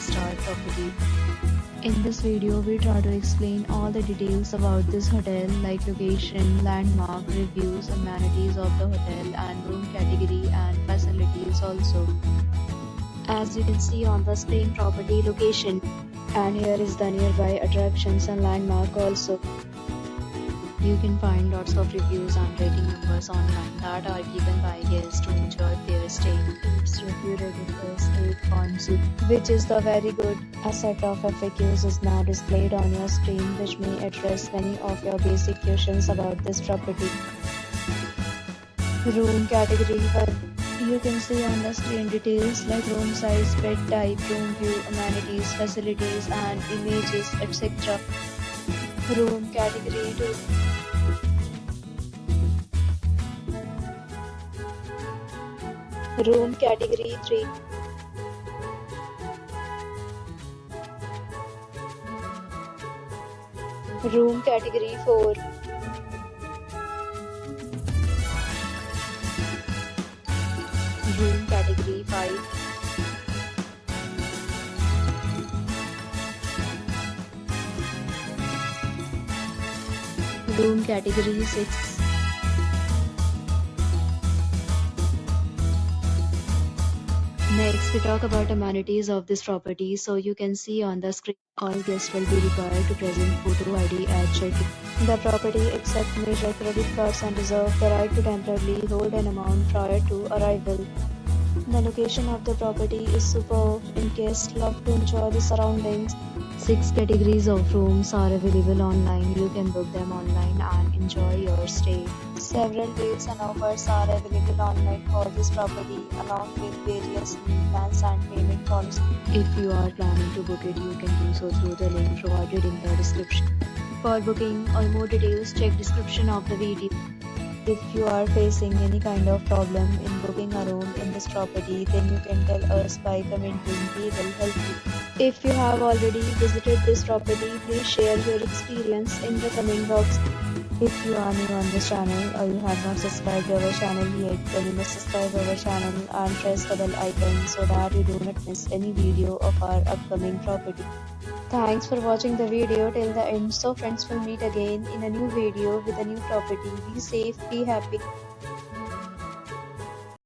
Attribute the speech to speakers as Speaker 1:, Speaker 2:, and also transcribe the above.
Speaker 1: 5-star property. In this video, we try to explain all the details about this hotel like location, landmark, reviews, amenities of the hotel and room category and facilities also. As you can see on the screen, property location, and here is the nearby attractions and landmark also. You can find lots of reviews and rating numbers online that are given by guests to enjoy their stay. Its review rating is 8.0, which is the very good. A set of FAQs is now displayed on your screen, which may address many of your basic questions about this property. Room category 1. You can see on the screen details like room size, bed type, room view, amenities, facilities and images, etc. Room category 2. Room category 3. Room category 4. Room category 5. Room category 6. Next, we talk about amenities of this property. So you can see on the screen, all guests will be required to present photo ID at check-in. The property accepts major credit cards and reserves the right to temporarily hold an amount prior to arrival. The location of the property is superb and guests love to enjoy the surroundings. 6 categories of rooms are available online. You can book them online and enjoy your stay. Several rates and offers are available online for this property along with various plans and payment policies. If you are planning to book it, you can do so through the link provided in the description. For booking or more details, check description of the video. If you are facing any kind of problem in booking a room in this property, then you can tell us by commenting. We will help you. If you have already visited this property, please share your experience in the comment box. If you are new on this channel or you have not subscribed to our channel yet, then you must subscribe our channel and press the bell icon so that you do not miss any video of our upcoming property. Thanks for watching the video till the end. So friends, will meet again in a new video with a new property. Be safe, be happy.